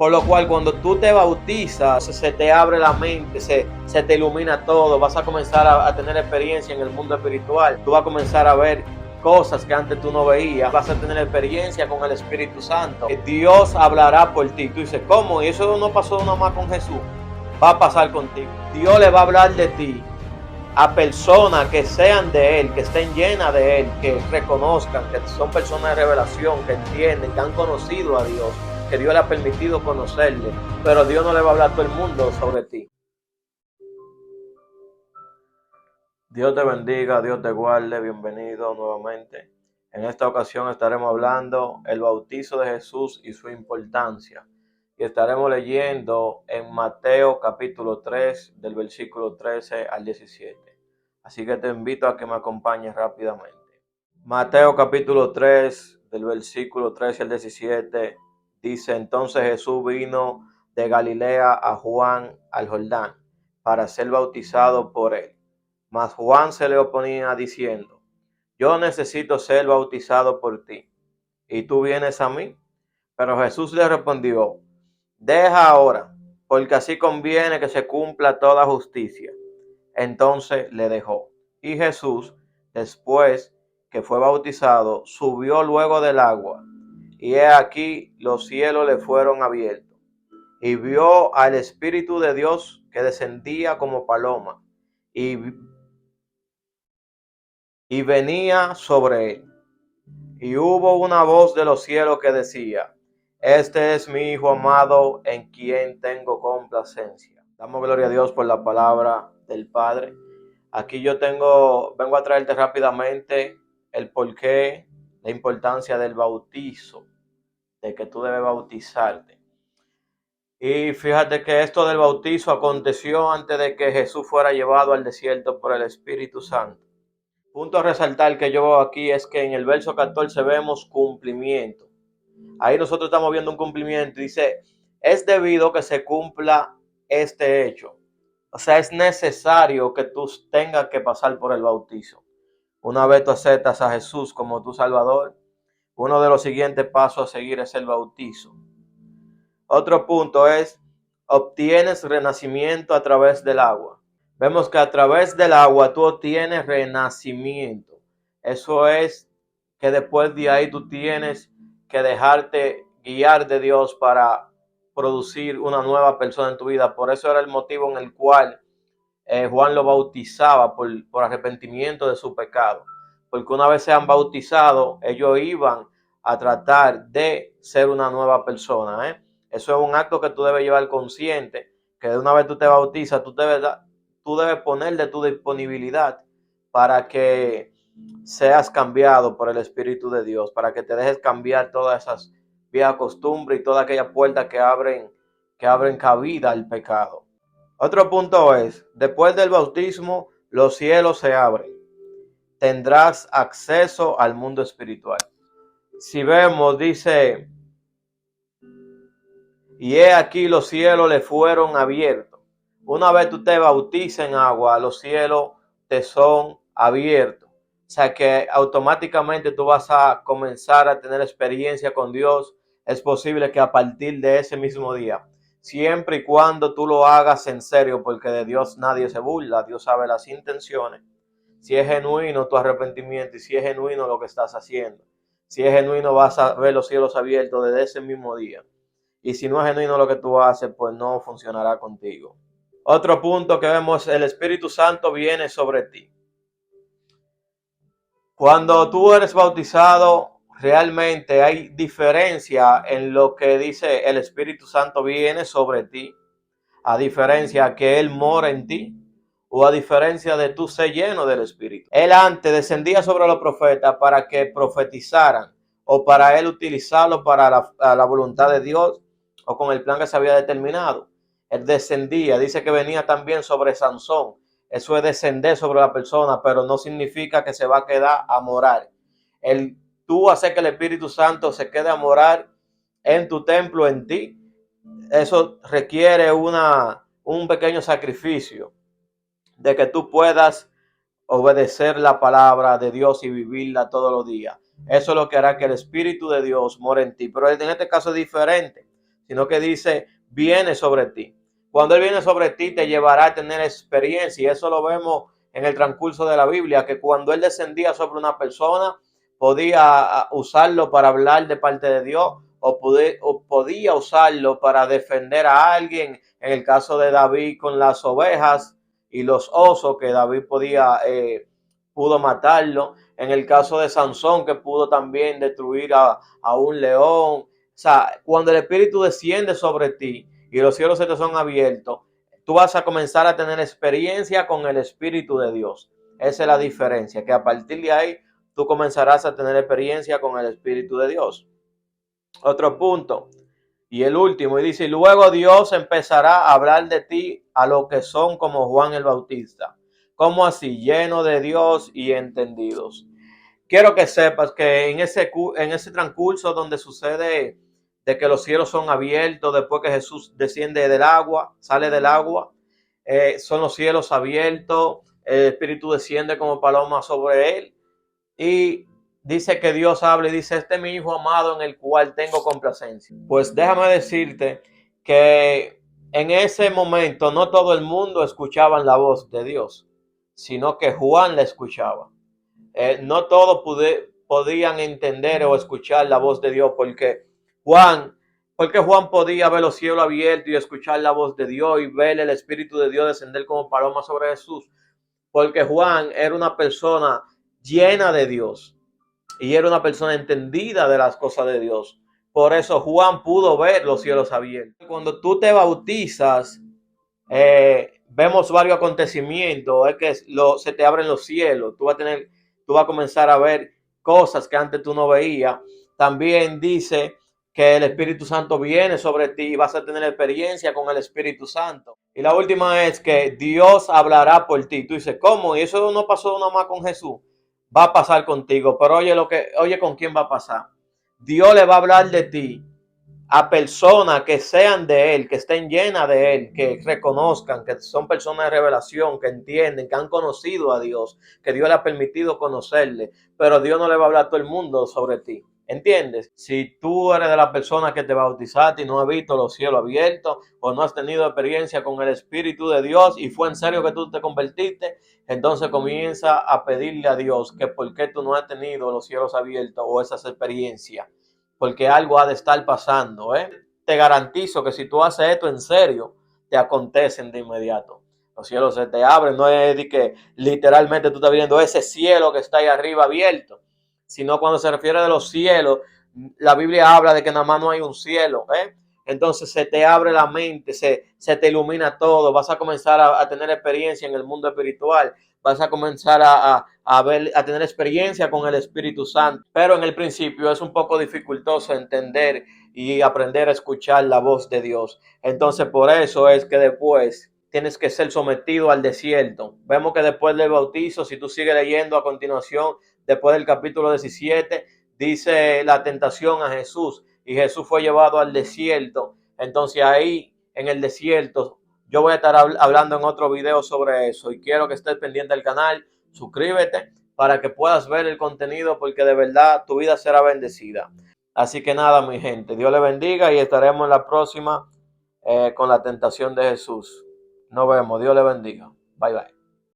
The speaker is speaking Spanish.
Por lo cual cuando tú te bautizas, se te abre la mente, se te ilumina todo, vas a comenzar a tener experiencia en el mundo espiritual, tú vas a comenzar a ver cosas que antes tú no veías, vas a tener experiencia con el Espíritu Santo. Dios hablará por ti. Tú dices, ¿cómo? Y eso no pasó nomás con Jesús, va a pasar contigo. Dios le va a hablar de ti a personas que sean de Él, que estén llenas de Él, que reconozcan que son personas de revelación, que entienden, que han conocido a Dios, que Dios le ha permitido conocerle, pero Dios no le va a hablar a todo el mundo sobre ti. Dios te bendiga, Dios te guarde, bienvenido nuevamente. En esta ocasión estaremos hablando el bautizo de Jesús y su importancia. Y estaremos leyendo en Mateo capítulo 3, del versículo 13 al 17. Así que te invito a que me acompañes rápidamente. Mateo capítulo 3, del versículo 13 al 17, dice: entonces Jesús vino de Galilea a Juan al Jordán para ser bautizado por él. Mas Juan se le oponía diciendo: yo necesito ser bautizado por ti, ¿y tú vienes a mí? Pero Jesús le respondió: deja ahora, porque así conviene que se cumpla toda justicia. Entonces le dejó. Y Jesús, después que fue bautizado, subió luego del agua. Y he aquí los cielos le fueron abiertos. Y vio al Espíritu de Dios que descendía como paloma. Y venía sobre él. Y hubo una voz de los cielos que decía: este es mi Hijo amado, en quien tengo complacencia. Damos gloria a Dios por la palabra del Padre. Aquí vengo a traerte rápidamente el porqué, la importancia del bautizo, de que tú debes bautizarte. Y fíjate que esto del bautizo aconteció antes de que Jesús fuera llevado al desierto por el Espíritu Santo. Punto a resaltar que yo veo aquí es que en el verso 14 vemos cumplimiento. Ahí nosotros estamos viendo un cumplimiento. Dice, es debido que se cumpla este hecho. O sea, es necesario que tú tengas que pasar por el bautizo. Una vez tú aceptas a Jesús como tu Salvador, uno de los siguientes pasos a seguir es el bautizo. Otro punto es, obtienes renacimiento a través del agua. Vemos que a través del agua tú obtienes renacimiento. Eso es que después de ahí tú tienes que dejarte guiar de Dios para producir una nueva persona en tu vida. Por eso era el motivo en el cual Juan lo bautizaba por arrepentimiento de su pecado. Porque una vez sean bautizados, ellos iban a tratar de ser una nueva persona. Eso es un acto que tú debes llevar consciente, que de una vez tú te bautizas, tú debes poner de tu disponibilidad para que seas cambiado por el Espíritu de Dios, para que te dejes cambiar todas esas viejas costumbres y todas aquellas puertas que abren cabida al pecado. Otro punto es, después del bautismo, los cielos se abren. Tendrás acceso al mundo espiritual. Si vemos, dice, y he aquí los cielos le fueron abiertos. Una vez tú te bautizas en agua, los cielos te son abiertos. O sea que automáticamente tú vas a comenzar a tener experiencia con Dios. Es posible que a partir de ese mismo día, siempre y cuando tú lo hagas en serio, porque de Dios nadie se burla, Dios sabe las intenciones. Si es genuino tu arrepentimiento y si es genuino lo que estás haciendo. Si es genuino vas a ver los cielos abiertos desde ese mismo día. Y si no es genuino lo que tú haces, pues no funcionará contigo. Otro punto que vemos, el Espíritu Santo viene sobre ti. Cuando tú eres bautizado, realmente hay diferencia en lo que dice el Espíritu Santo viene sobre ti, a diferencia que Él mora en ti, o a diferencia de tú ser lleno del Espíritu. Él antes descendía sobre los profetas para que profetizaran, o para Él utilizarlo para la voluntad de Dios, o con el plan que se había determinado. Él descendía, dice que venía también sobre Sansón. Eso es descender sobre la persona, pero no significa que se va a quedar a morar. Tú haces que el Espíritu Santo se quede a morar en tu templo, en ti. Eso requiere un pequeño sacrificio de que tú puedas obedecer la palabra de Dios y vivirla todos los días. Eso es lo que hará que el Espíritu de Dios more en ti. Pero en este caso es diferente. sino que dice, viene sobre ti. Cuando Él viene sobre ti, te llevará a tener experiencia, y eso lo vemos en el transcurso de la Biblia, que cuando Él descendía sobre una persona, podía usarlo para hablar de parte de Dios, o podía usarlo para defender a alguien. En el caso de David con las ovejas y los osos, que David pudo matarlo. En el caso de Sansón, que pudo también destruir a un león. O sea, cuando el Espíritu desciende sobre ti y los cielos se te son abiertos, tú vas a comenzar a tener experiencia con el Espíritu de Dios. Esa es la diferencia, que a partir de ahí tú comenzarás a tener experiencia con el Espíritu de Dios. Otro punto, y el último, y dice, luego Dios empezará a hablar de ti a los que son como Juan el Bautista. ¿Cómo así? Lleno de Dios y entendidos. Quiero que sepas que en ese transcurso donde sucede de que los cielos son abiertos después que Jesús desciende del agua, sale del agua, son los cielos abiertos, el Espíritu desciende como paloma sobre él, y dice que Dios habla y dice, este es mi Hijo amado en el cual tengo complacencia. Pues déjame decirte que en ese momento no todo el mundo escuchaba la voz de Dios, sino que Juan la escuchaba. No todos podían entender o escuchar la voz de Dios, porque Juan podía ver los cielos abiertos y escuchar la voz de Dios y ver el Espíritu de Dios descender como paloma sobre Jesús, porque Juan era una persona llena de Dios y era una persona entendida de las cosas de Dios. Por eso Juan pudo ver los cielos abiertos. Cuando tú te bautizas, vemos varios acontecimientos. Es que se te abren los cielos. Tú vas a comenzar a ver cosas que antes tú no veías. También dice que el Espíritu Santo viene sobre ti y vas a tener experiencia con el Espíritu Santo. Y la última es que Dios hablará por ti. Tú dices, ¿cómo? Y eso no pasó nada más con Jesús. Va a pasar contigo, pero oye con quién va a pasar. Dios le va a hablar de ti a personas que sean de Él, que estén llenas de Él, que reconozcan que son personas de revelación, que entienden, que han conocido a Dios, que Dios le ha permitido conocerle, pero Dios no le va a hablar a todo el mundo sobre ti. ¿Entiendes? Si tú eres de las personas que te bautizaste y no has visto los cielos abiertos o no has tenido experiencia con el Espíritu de Dios y fue en serio que tú te convertiste, entonces comienza a pedirle a Dios que por qué tú no has tenido los cielos abiertos o esas experiencias, porque algo ha de estar pasando, ¿eh? Te garantizo que si tú haces esto en serio, te acontecen de inmediato. Los cielos se te abren, no es de que literalmente tú estás viendo ese cielo que está ahí arriba abierto, sino cuando se refiere a los cielos, la Biblia habla de que nada más no hay un cielo, ¿eh? Entonces se te abre la mente, se te ilumina todo, vas a comenzar a tener experiencia en el mundo espiritual, vas a comenzar a tener experiencia con el Espíritu Santo, pero en el principio es un poco dificultoso entender y aprender a escuchar la voz de Dios. Entonces por eso es que después tienes que ser sometido al desierto. Vemos que después del bautizo, si tú sigues leyendo a continuación, después del capítulo 17, dice la tentación a Jesús y Jesús fue llevado al desierto. Entonces ahí en el desierto yo voy a estar hablando en otro video sobre eso y quiero que estés pendiente del canal, suscríbete para que puedas ver el contenido porque de verdad tu vida será bendecida. Así que nada, mi gente, Dios le bendiga y estaremos en la próxima con la tentación de Jesús. Nos vemos, Dios le bendiga. Bye bye.